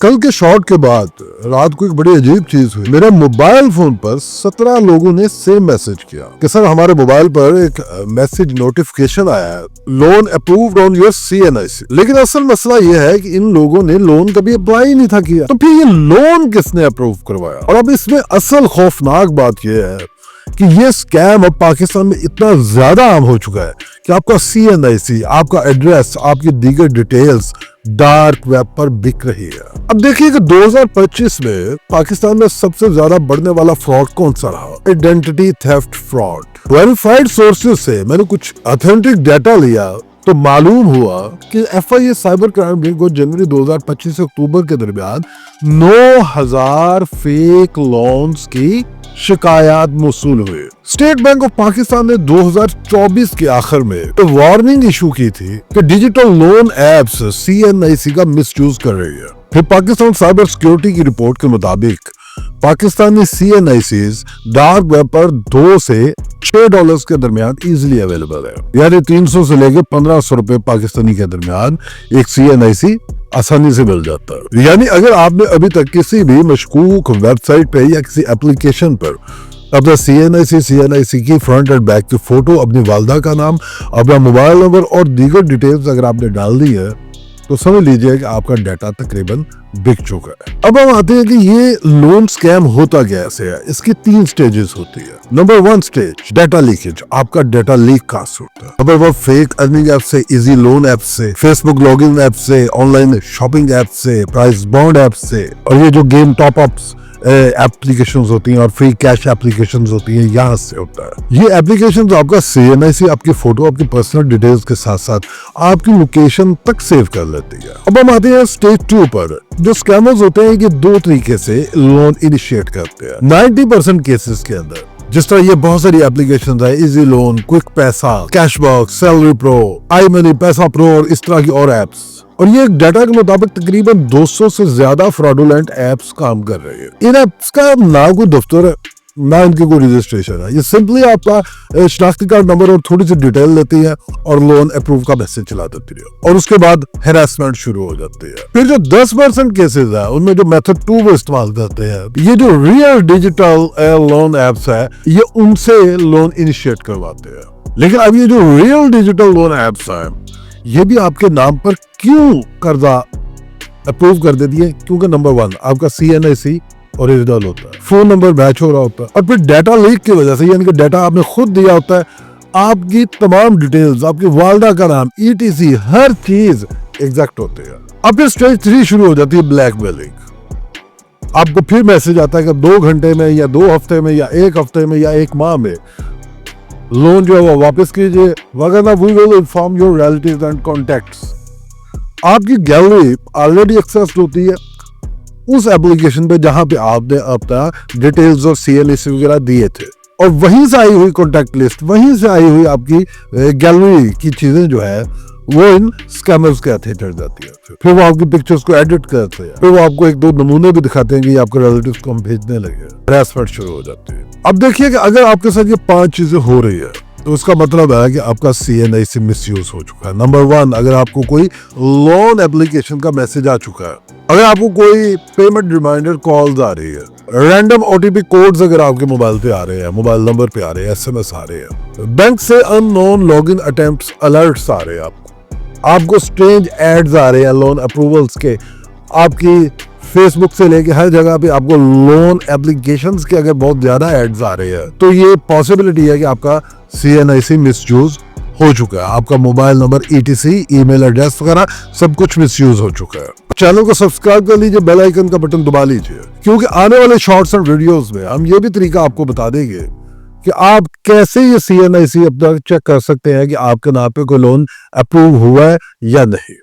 कल के शॉट के बाद रात को एक बड़ी अजीब चीज हुई। मेरे मोबाइल फोन पर 17 लोगों ने सेम मैसेज किया कि सर हमारे मोबाइल पर एक मैसेज नोटिफिकेशन आया है, loan approved on your CNIC। लेकिन असल मसला ये है कि इन लोगों ने लोन कभी अप्लाई नहीं था किया, तो फिर ये लोन किसने अप्रूव करवाया। और अब इसमें असल खौफनाक बात यह है कि ये स्कैम अब पाकिस्तान में इतना ज्यादा आम हो चुका है कि आपका CNIC, आपका एड्रेस, आपकी दीगर डिटेल्स डार्क वेब पर बिक रही है। अब देखिए कि 2025 में पाकिस्तान में सबसे ज्यादा बढ़ने वाला फ्रॉड कौन सा रहा? Identity theft fraud. Verified sources से मैंने कुछ ऑथेंटिक डाटा लिया तो मालूम हुआ कि FIA साइबर क्राइम विंग को जनवरी 2025 से अक्टूबर के दरमियान 9000 फेक लोन्स की शिकायत मौसूल हुई। स्टेट बैंक ऑफ पाकिस्तान ने 2024 के आखिर में तो वार्निंग इशू की थी कि डिजिटल लोन एप्स CNIC का मिसयूज कर रही है। फिर पाकिस्तान साइबर सिक्योरिटी की रिपोर्ट के मुताबिक पाकिस्तानी CNICs डार्क वेब पर $2 से $6 के दरमियान इजीली अवेलेबल है, यानी 300 से लेकर 1500 रुपए पाकिस्तानी के दरमियान एक CNIC आसानी से मिल जाता है। यानी अगर आपने अभी तक किसी भी मशकूक वेबसाइट पे या किसी एप्लीकेशन पर अपना CNIC की फ्रंट एंड बैक की फोटो, अपनी वालदा का नाम, अपना मोबाइल नंबर और दीगर डिटेल्स अगर आपने डाल दी है तो समझ लीजिए कि आपका डाटा तकरीबन बिक चुका है। अब हम आते हैं कि ये लोन स्कैम होता कैसे है। इसकी 3 स्टेजेस होती है। नंबर 1 स्टेज डाटा लीकेज, आपका डाटा लीक कहाँ से होता है। नंबर 2 फेक अर्निंग ऐप से, इजी लोन ऐप से, फेसबुक लॉगिन ऐप से, ऑनलाइन शॉपिंग ऐप से, प्राइस बॉन्ड ऐप से, और ये जो गेम टॉप अप्स एप्लीकेशंस होती हैं और फ्री कैश एप्लीकेशंस होती हैं, यहाँ से होता है। ये एप्लीकेशंस आपका CNIC आपकी फोटो, आपकी पर्सनल डिटेल्स के साथ साथ आपकी लोकेशन तक सेव कर लेती है। अब हम आते हैं स्टेज 2 पर। जो स्कैमर्स होते हैं ये 2 तरीके से लोन इनिशिएट करते हैं। 90% केसेस के अंदर जिस तरह ये बहुत सारी एप्लीकेशंस है, इजी लोन, क्विक पैसा, Cashbox, salary pro, I money, पैसा प्रो और इस तरह की और एप्स, और ये डाटा के मुताबिक तकरीबन 200 से ज्यादा फ्रॉडुलेंट एप्स काम कर रही है। इन एप्स का ना कोई दफ्तर है, ना इनकी कोई रजिस्ट्रेशन है। ये सिंपली आपका शनाख्ती कार्ड नंबर और थोड़ी सी डिटेल लेती है और लोन अप्रूव का मैसेज चला देती है, और उसके बाद हैरेसमेंट शुरू हो जाती है। फिर जो 10% केसेस है उनमें जो मेथड 2 वो इस्तेमाल करते हैं, ये जो रियल डिजिटल लोन एप्स है ये उनसे लोन इनिशिएट करवाते हैं। लेकिन अब ये जो रियल डिजिटल लोन एप्स है ये भी आपके नाम पर क्यों कर्जा अप्रूव कर देती है? क्योंकि नंबर 1 आपका CNIC ओरिजिनल होता है, फोन नंबर मैच हो रहा होता है, और फिर डाटा लीक की वजह से, यानी कि डाटा आपने खुद दिया होता है, आपकी तमाम डिटेल्स, आपकी वालदा का नाम, ETC हर चीज एग्जैक्ट होती है। अब फिर स्टेज 3 शुरू हो जाती है ब्लैकमेलिंग। आपको फिर मैसेज आता है कि 2 घंटे में या 2 हफ्ते में या 1 हफ्ते में या 1 माह में लोन जो है वो वापस कीजिए, वगैरह। We will inform your relatives and contacts. आपकी गैलरी ऑलरेडी एक्सेस होती है उस एप्लीकेशन पे जहां पे आपने अपना डिटेल्स और CNIC वगैरह दिए थे, और वहीं से आई हुई कॉन्टैक्ट लिस्ट, वहीं से आई हुई आपकी गैलरी की चीजें जो है वो इन स्कैमर्स के हाथे चढ़ जाती है। फिर वो आपकी पिक्चर्स को एडिट करते हैं, फिर वो आपको 1-2 नमूने भी दिखाते हैं कि आपके रिलेटिव्स को हम भेजने लगे। हैरेसमेंट शुरू हो जाती है। अब देखिए कि अगर आपके साथ ये 5 चीजें हो रही है तो उसका मतलब है कि आपका CNIC मिसयूज हो चुका है। नंबर 1, अगर आपको कोई लोन एप्लीकेशन का मैसेज आ चुका है, अगर आपको कोई पेमेंट रिमाइंडर कॉल्स आ रही है, रैंडम OTP कोड्स अगर आपके मोबाइल पे आ रहे हैं, मोबाइल नंबर पे आ रहे हैं, SMS आ रहे हैं, बैंक से अननोन लॉगिन अटेम्प्ट्स अलर्ट्स आ रहे हैं, आपको स्ट्रेंज एड्स आ रहे हैं लोन अप्रूवल्स के, आपकी फेसबुक से लेके हर जगह पे आपको लोन एप्लीकेशंस के अगर बहुत ज्यादा एड्स आ रहे हैं, तो ये पॉसिबिलिटी है कि आपका CNIC मिसयूज हो चुका है। आपका mobile number, ETC, email address वगैरह सब कुछ मिसयूज हो चुका है। चैनल को सब्सक्राइब कर लीजिए, बेल आइकन का बटन दबा लीजिए, क्योंकि आने वाले शॉर्ट्स एंड वीडियोस में हम ये भी तरीका आपको बता देंगे कि आप कैसे ये CNIC अपना चेक कर सकते हैं कि आपके नाम पे कोई लोन अप्रूव हुआ है या नहीं।